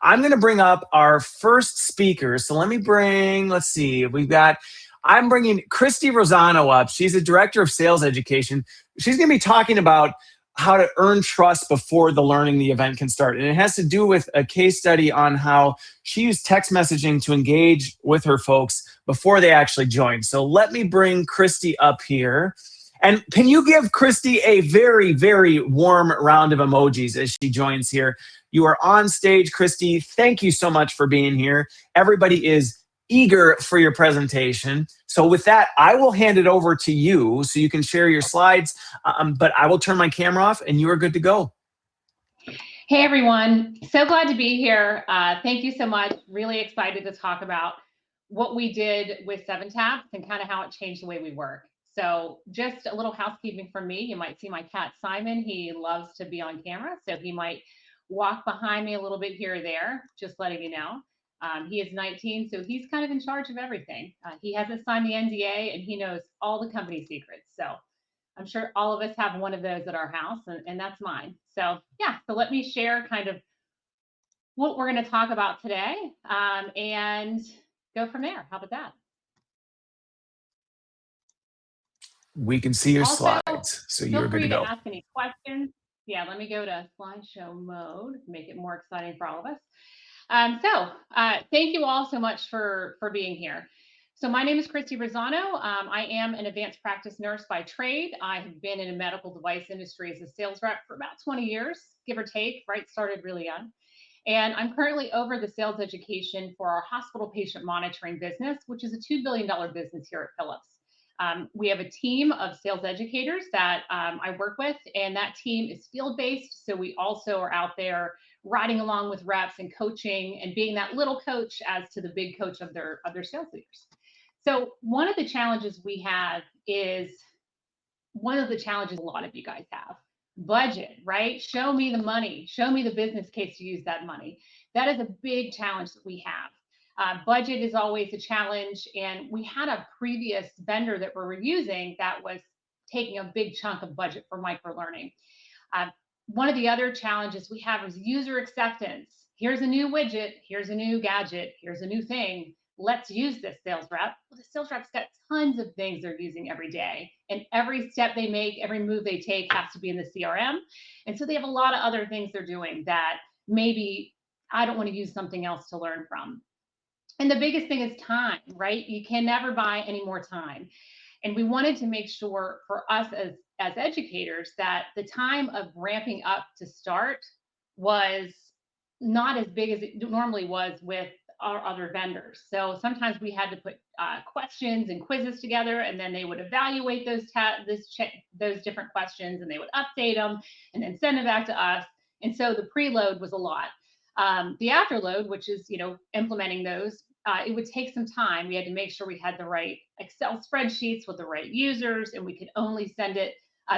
I'm going to bring up our first speaker. So let me bring, let's see, I'm bringing Kristy Rosano up. She's a director of sales education. She's going to be talking about how to earn trust before the event can start. And it has to do with a case study on how she used text messaging to engage with her folks before they actually joined. So let me bring Kristy up here. And can you give Kristy a very, very warm round of emojis as she joins here? You are on stage, Kristy. Thank you so much for being here. Everybody is eager for your presentation. So with that, I will hand it over to you so you can share your slides, but I will turn my camera off and you are good to go. Hey everyone, so glad to be here. Thank you so much. Really excited to talk about what we did with 7Taps and kind of how it changed the way we work. So just a little housekeeping from me. You might see my cat Simon. He loves to be on camera, so he might walk behind me a little bit here or there, just letting you know. He is 19, so he's kind of in charge of everything. He hasn't signed the NDA and he knows all the company secrets. So I'm sure all of us have one of those at our house, and that's mine. So yeah, so let me share kind of what we're going to talk about today and go from there. How about that? We can see your slides, so you're good to go. Feel free to ask any questions. Yeah, let me go to slideshow mode, make it more exciting for all of us. Thank you all so much for being here. So my name is Kristy Rosano. I am an advanced practice nurse by trade. I have been in the medical device industry as a sales rep for about 20 years, give or take, right? Started really young. And I'm currently over the sales education for our hospital patient monitoring business, which is a $2 billion business here at Philips. We have a team of sales educators that I work with, and that team is field-based. So we also are out there riding along with reps and coaching and being that little coach as to the big coach of their sales leaders. So one of the challenges we have is one of the challenges a lot of you guys have. Budget, right? Show me the money. Show me the business case to use that money. That is a big challenge that we have. Budget is always a challenge, and we had a previous vendor that we were using that was taking a big chunk of budget for microlearning. One of the other challenges we have is user acceptance. Here's a new widget, here's a new gadget, here's a new thing. Let's use this, sales rep. Well, the sales rep's got tons of things they're using every day, and every step they make, every move they take has to be in the CRM. And so they have a lot of other things they're doing that maybe I don't want to use something else to learn from. And the biggest thing is time, right? You can never buy any more time. And we wanted to make sure for us as educators that the time of ramping up to start was not as big as it normally was with our other vendors. So sometimes we had to put questions and quizzes together, and then they would evaluate those different questions, and they would update them and then send them back to us. And so the preload was a lot. The afterload, which is, implementing those, it would take some time. We had to make sure we had the right Excel spreadsheets with the right users, and we could only send it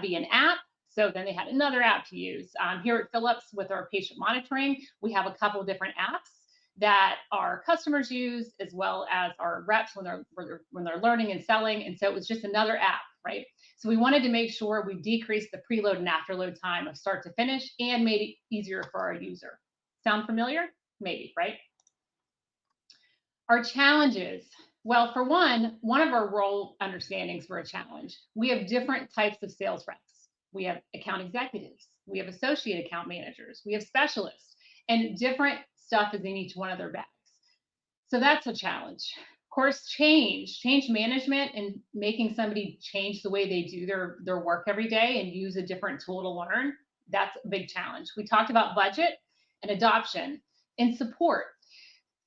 via an app. So then they had another app to use. Here at Philips with our patient monitoring, we have a couple of different apps that our customers use, as well as our reps when they're learning and selling. And so it was just another app, right? So we wanted to make sure we decreased the preload and afterload time of start to finish and made it easier for our user. Sound familiar? Maybe, right? Our challenges. Well, for one of our role understandings for a challenge, we have different types of sales reps. We have account executives, we have associate account managers, we have specialists, and different stuff is in each one of their bags. So that's a challenge. Of course, change management and making somebody change the way they do their work every day and use a different tool to learn, that's a big challenge. We talked about budget and adoption and support.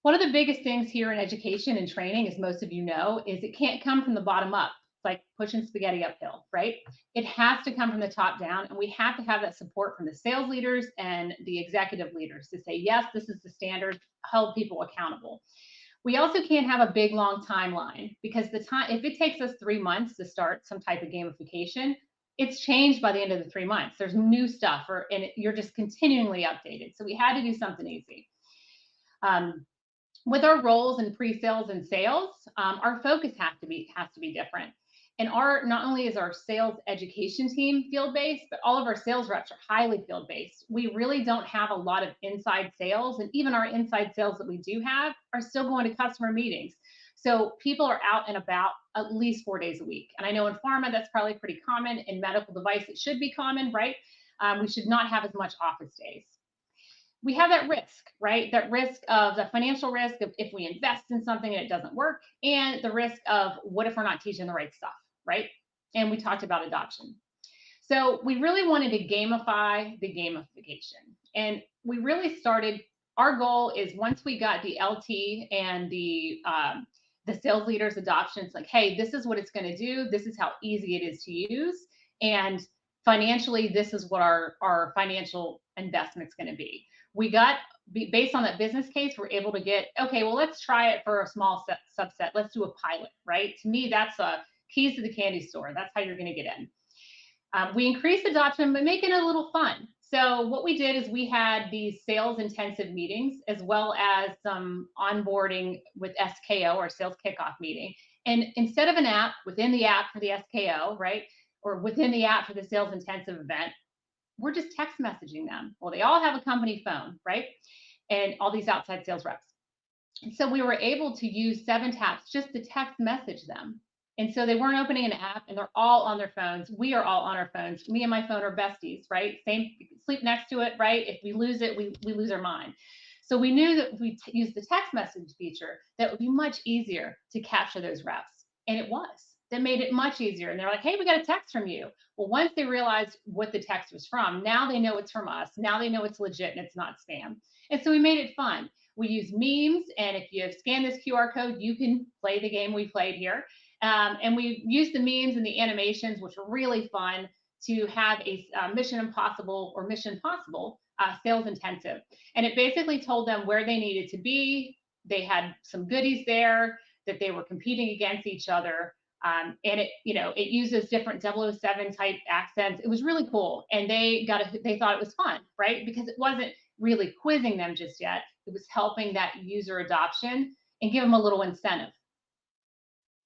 One of the biggest things here in education and training, as most of you know, is it can't come from the bottom up. It's like pushing spaghetti uphill, right? It has to come from the top down, and we have to have that support from the sales leaders and the executive leaders to say, yes, this is the standard, hold people accountable. We also can't have a big, long timeline, because if it takes us 3 months to start some type of gamification, it's changed by the end of the 3 months. There's new stuff, and you're just continually updated. So we had to do something easy. With our roles in pre-sales and sales, our focus has to be different. And not only is our sales education team field-based, but all of our sales reps are highly field-based. We really don't have a lot of inside sales, and even our inside sales that we do have are still going to customer meetings. So people are out and about at least 4 days a week. And I know in pharma, that's probably pretty common. In medical device, it should be common, right? We should not have as much office days. We have that risk, right? That risk of the financial risk of if we invest in something and it doesn't work, and the risk of what if we're not teaching the right stuff, right? And we talked about adoption. So we really wanted to gamify the gamification. And we really started, our goal is once we got the LT and the sales leaders adoption, it's like, hey, this is what it's going to do. This is how easy it is to use. And financially, this is what our financial investment's going to be. We got, based on that business case, we're able to get, okay, well, let's try it for a small subset. Let's do a pilot, right? To me, that's a keys to the candy store. That's how you're going to get in. We increased adoption, but making it a little fun. So what we did is we had these sales intensive meetings, as well as some onboarding with SKO, or sales kickoff meeting. And instead of an app, within the app for the SKO, right? Or within the app for the sales intensive event, we're just text messaging them. Well, they all have a company phone, right? And all these outside sales reps. And so we were able to use 7 taps just to text message them. And so they weren't opening an app, and they're all on their phones. We are all on our phones. Me and my phone are besties, right? Same, sleep next to it, right? If we lose it, we lose our mind. So we knew that if we use the text message feature, that would be much easier to capture those reps. And it was. That made it much easier. And they're like, hey, we got a text from you. Well, once they realized what the text was from, now they know it's from us. Now they know it's legit and it's not spam. And so we made it fun. We use memes, and if you scan this QR code, you can play the game we played here. And we used the memes and the animations, which were really fun, to have a Mission Impossible or Mission Possible sales intensive. And it basically told them where they needed to be. They had some goodies there, that they were competing against each other. And it, it uses different 007 type accents. It was really cool. And they thought it was fun, right? Because it wasn't really quizzing them just yet. It was helping that user adoption and give them a little incentive.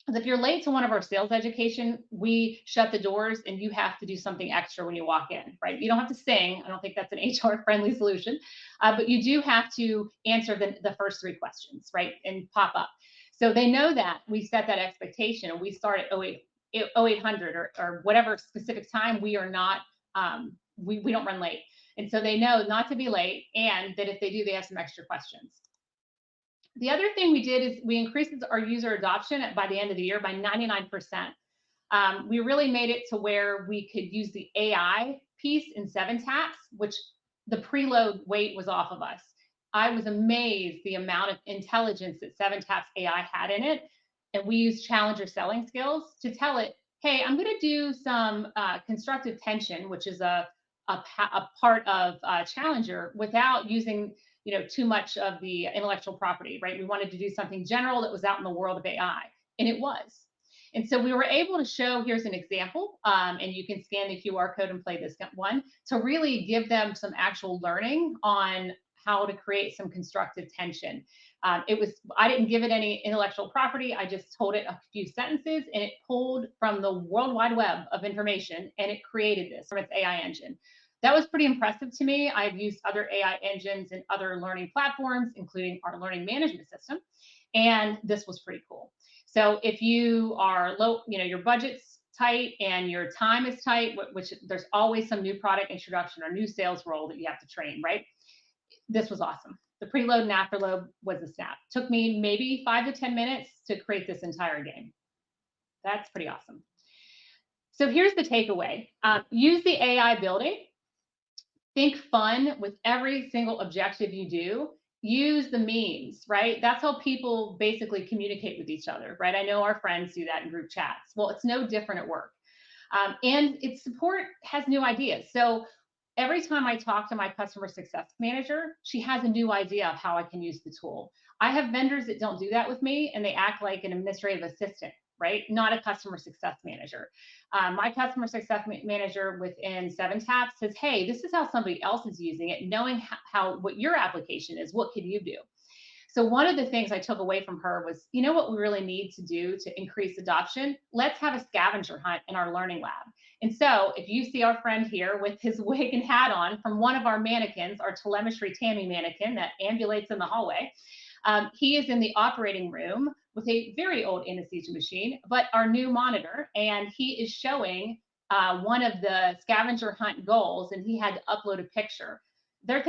If you're late to one of our sales education, we shut the doors and you have to do something extra when you walk in, right? You don't have to sing. I don't think that's an HR friendly solution, but you do have to answer the first 3 questions, right? And pop up. So they know that we set that expectation, and we start at 0800 or whatever specific time. We are not, we don't run late. And so they know not to be late, and that if they do, they have some extra questions. The other thing we did is we increased our user adoption by the end of the year by 99%. We really made it to where we could use the AI piece in 7 taps, which the preload weight was off of us. I was amazed the amount of intelligence that 7 taps AI had in it. And we used challenger selling skills to tell it, hey, I'm going to do some constructive tension, which is a part of challenger, without using too much of the intellectual property, right? We wanted to do something general that was out in the world of AI, and it was. And so we were able to show, here's an example, and you can scan the QR code and play this one, to really give them some actual learning on how to create some constructive tension. I didn't give it any intellectual property. I just told it a few sentences, and it pulled from the World Wide Web of information, and it created this from its AI engine. That was pretty impressive to me. I've used other AI engines and other learning platforms, including our learning management system, and this was pretty cool. So if you are low, your budget's tight and your time is tight, which there's always some new product introduction or new sales role that you have to train, right? This was awesome. The preload and afterload was a snap. Took me maybe 5 to 10 minutes to create this entire game. That's pretty awesome. So here's the takeaway. Use the AI building. Think fun with every single objective you do. Use the memes, right? That's how people basically communicate with each other, right? I know our friends do that in group chats. Well, it's no different at work. And its support has new ideas. So every time I talk to my customer success manager, she has a new idea of how I can use the tool. I have vendors that don't do that with me, and they act like an administrative assistant, right? Not a customer success manager. My customer success manager within 7 taps says, hey, this is how somebody else is using it, knowing what your application is, what can you do? So one of the things I took away from her was, you know what we really need to do to increase adoption? Let's have a scavenger hunt in our learning lab. And so if you see our friend here with his wig and hat on from one of our mannequins, our telemetry Tammy mannequin that ambulates in the hallway, he is in the operating room with a very old anesthesia machine, but our new monitor, and he is showing one of the scavenger hunt goals, and he had to upload a picture. They're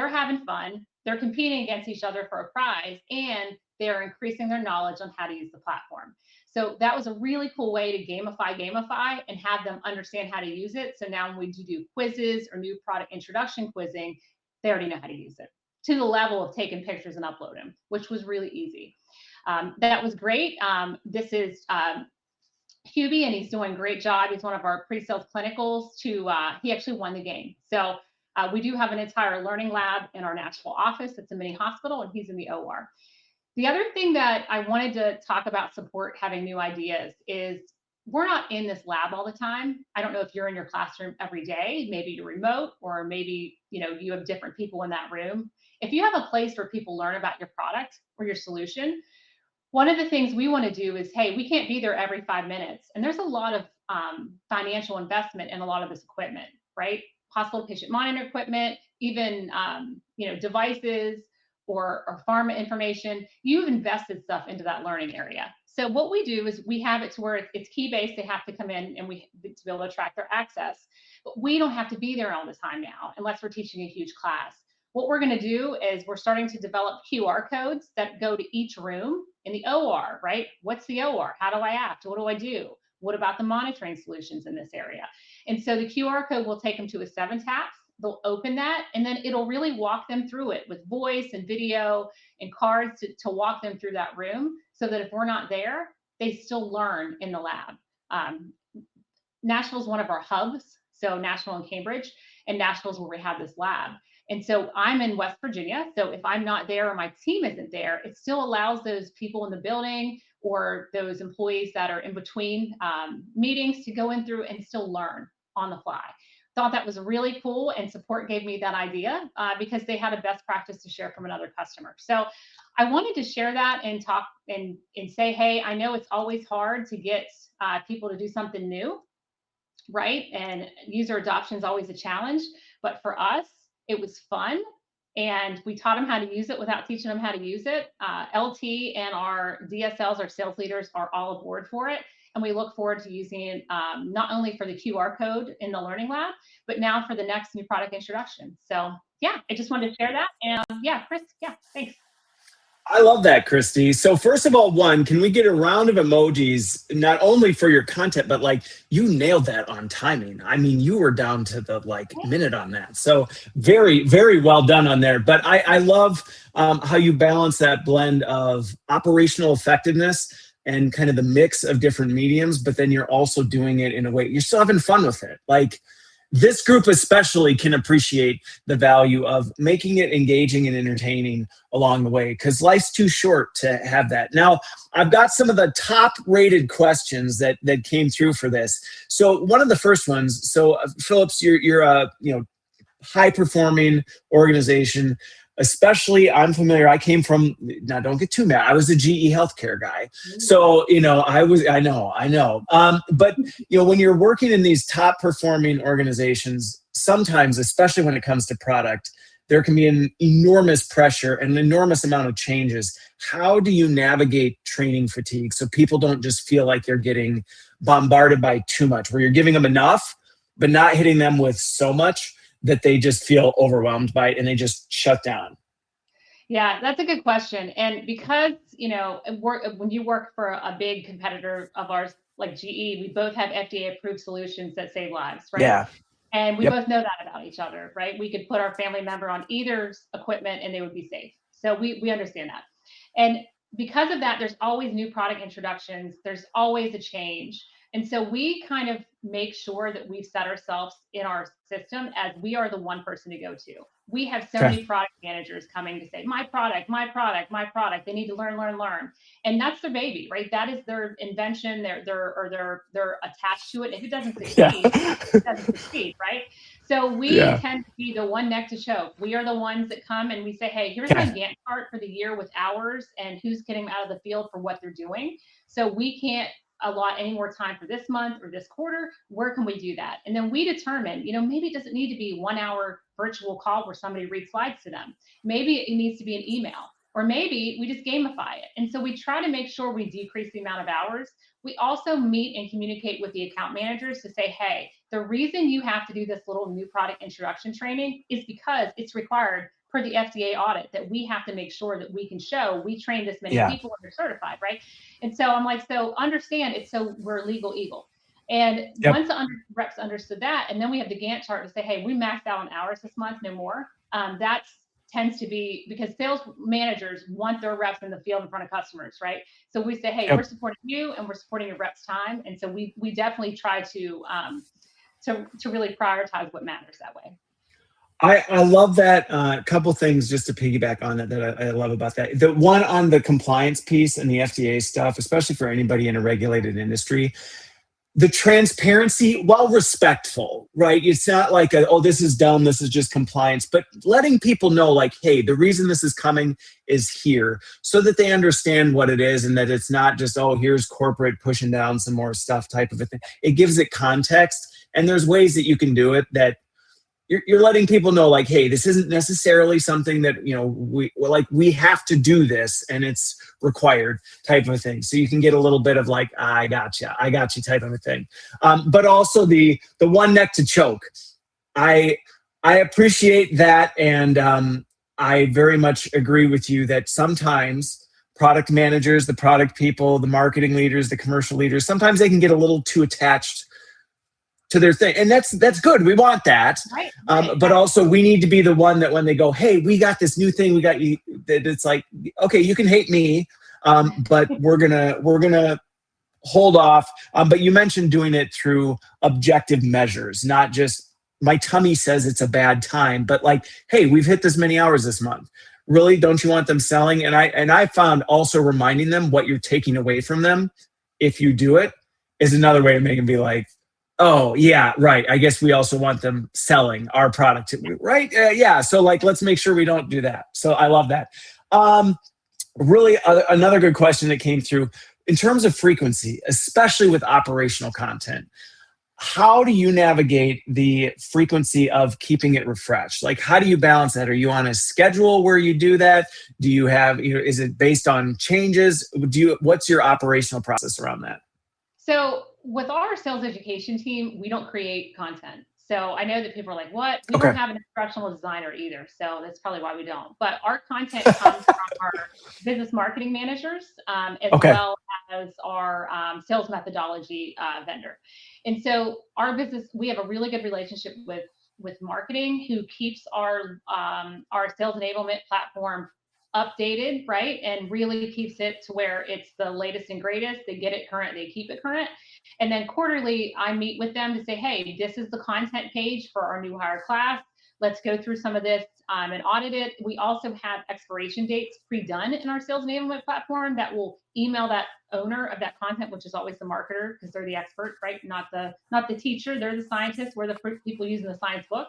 having fun, they're competing against each other for a prize, and they're increasing their knowledge on how to use the platform. So that was a really cool way to gamify and have them understand how to use it. So now when we do quizzes or new product introduction quizzing, they already know how to use it, to the level of taking pictures and uploading them, which was really easy. That was great. This is Hubie, and he's doing a great job. He's one of our pre-sales clinicals. He actually won the game. So we do have an entire learning lab in our Nashville office. It's a mini hospital, and he's in the OR. The other thing that I wanted to talk about support having new ideas is we're not in this lab all the time. I don't know if you're in your classroom every day, maybe you're remote, or maybe you have different people in that room. If you have a place where people learn about your product or your solution, one of the things we want to do is, hey, we can't be there every 5 minutes. And there's a lot of financial investment in a lot of this equipment, right? Hospital patient monitoring equipment, even devices or pharma information. You've invested stuff into that learning area. So what we do is we have it to where it's key-based. They have to come in and to be able to track their access. But we don't have to be there all the time now, unless we're teaching a huge class. What we're going to do is we're starting to develop QR codes that go to each room in the OR, right? What's the OR? How do I act? What do I do? What about the monitoring solutions in this area? And so the QR code will take them to a 7 taps. They'll open that, and then it'll really walk them through it with voice and video and cards to walk them through that room, so that if we're not there, they still learn in the lab. Nashville is one of our hubs, so Nashville and Cambridge, and Nashville is where we have this lab. And so I'm in West Virginia. So if I'm not there or my team isn't there, it still allows those people in the building or those employees that are in between meetings to go in through and still learn on the fly. Thought that was really cool, and support gave me that idea because they had a best practice to share from another customer. So I wanted to share that and talk and say, hey, I know it's always hard to get people to do something new, right? And user adoption is always a challenge, but for us, it was fun, and we taught them how to use it without teaching them how to use it. LT and our DSLs, our sales leaders, are all aboard for it, and we look forward to using it not only for the QR code in the learning lab, but now for the next new product introduction. So yeah, I just wanted to share that. And yeah, Chris, yeah, thanks. I love that, Kristy. So first of all, can we get a round of emojis, not only for your content, but like you nailed that on timing. I mean, you were down to the minute on that. So very, very well done on there. But I love how you balance that blend of operational effectiveness and kind of the mix of different mediums, but then you're also doing it in a way, you're still having fun with it. Like, this group especially can appreciate the value of making it engaging and entertaining along the way, because life's too short to have that. Now, I've got some of the top rated questions that came through for this. So one of the first ones, Phillips, you're a high performing organization. Especially, I'm familiar. I came from, now don't get too mad, I was a GE healthcare guy. So, I know. But, when you're working in these top performing organizations, sometimes, especially when it comes to product, there can be an enormous pressure and an enormous amount of changes. How do you navigate training fatigue so people don't just feel like they're getting bombarded by too much, where you're giving them enough, but not hitting them with so much that they just feel overwhelmed by it and they just shut down? Yeah, that's a good question. And because, when you work for a big competitor of ours, like GE, we both have FDA approved solutions that save lives, right? Yeah. And we both know that about each other, right? We could put our family member on either's equipment and they would be safe. So we understand that. And because of that, there's always new product introductions. There's always a change. And so we kind of make sure that we've set ourselves in our system as we are the one person to go to. We have so many product managers coming to say, my product. They need to learn. And that's their baby, right? That is their invention. They're attached to it. If it doesn't succeed, it doesn't succeed, right? So we tend to be the one neck to choke. We are the ones that come and we say, hey, here's my Gantt chart for the year with hours and who's getting out of the field for what they're doing. So we can't allot any more time for this month or this quarter. Where can we do that? And then we determine, maybe it doesn't need to be 1 hour virtual call where somebody reads slides to them. Maybe it needs to be an email, or maybe we just gamify it. And so we try to make sure we decrease the amount of hours. We also meet and communicate with the account managers to say, hey, the reason you have to do this little new product introduction training is because it's required per the FDA audit that we have to make sure that we can show we train this many people and they're certified, right? And so I'm like, so understand it's so we're legal eagle. And once the reps understood that, and then we have the Gantt chart to say, hey, we maxed out on hours this month, no more. That tends to be because sales managers want their reps in the field in front of customers, right? So we say, hey, we're supporting you and we're supporting your reps' time. And so we definitely try to really prioritize what matters that way. I love that. A couple things just to piggyback on that I love about that. The one on the compliance piece and the FDA stuff, especially for anybody in a regulated industry, the transparency, while respectful, right? It's not like, oh, this is dumb, this is just compliance, but letting people know like, hey, the reason this is coming is here so that they understand what it is and that it's not just, oh, here's corporate pushing down some more stuff type of a thing. It gives it context, and there's ways that you can do it that you're letting people know like, hey, this isn't necessarily something that, we have to do this and it's required type of a thing. So you can get a little bit of like, I got you type of a thing. But also the one neck to choke. I appreciate that. And I very much agree with you that sometimes product managers, the product people, the marketing leaders, the commercial leaders, sometimes they can get a little too attached to their thing. And that's good. We want that. Right. But also we need to be the one that when they go, hey, we got this new thing, we got you, that it's like, okay, you can hate me, but we're gonna hold off. But you mentioned doing it through objective measures, not just my tummy says it's a bad time, but like, hey, we've hit this many hours this month. Really, don't you want them selling? And I found also reminding them what you're taking away from them if you do it is another way to make them be like, oh, yeah, right. I guess we also want them selling our product, right? Yeah. So like, let's make sure we don't do that. So I love that. Really, another good question that came through in terms of frequency, especially with operational content. How do you navigate the frequency of keeping it refreshed? Like, how do you balance that? Are you on a schedule where you do that? Do you have, is it based on changes? What's your operational process around that? So with our sales education team, we don't create content. So I know that people are like, what? We don't have an instructional designer either. So that's probably why we don't. But our content comes from our business marketing managers, as well as our sales methodology vendor. And so our business, we have a really good relationship with marketing, who keeps our sales enablement platform updated, right? And really keeps it to where it's the latest and greatest. They get it current, they keep it current. And then quarterly, I meet with them to say, hey, this is the content page for our new hire class. Let's go through some of this and audit it. We also have expiration dates pre-done in our sales enablement platform that will email that owner of that content, which is always the marketer, because they're the expert, right? Not the teacher, they're the scientists. We're the people using the science book.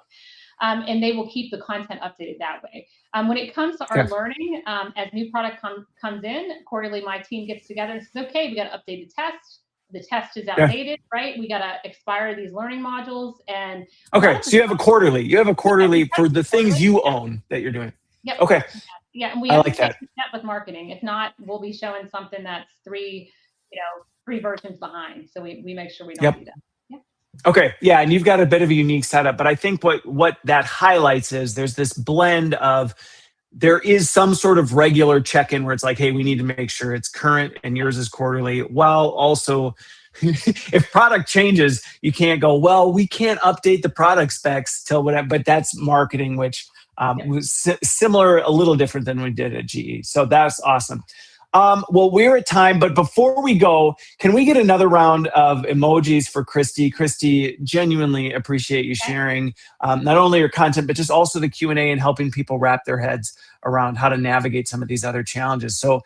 And they will keep the content updated that way. When it comes to our learning, as new product comes in, quarterly, my team gets together and says, okay, we got to update the test. The test is outdated, right? We got to expire these learning modules. And so you have a quarterly for the things you own that you're doing. Yep. Okay. Yeah, and we have to step with marketing. If not, we'll be showing something that's three versions behind. So we make sure we don't do that. Okay. Yeah. And you've got a bit of a unique setup, but I think what that highlights is there's this blend of there is some sort of regular check-in where it's like, hey, we need to make sure it's current and yours is quarterly, while also if product changes, you can't go, well, we can't update the product specs till whatever, but that's marketing, which was similar, a little different than we did at GE. So that's awesome. Well, we're at time, but before we go, can we get another round of emojis for Kristy? Kristy, genuinely appreciate you sharing not only your content, but just also the Q&A and helping people wrap their heads around how to navigate some of these other challenges. So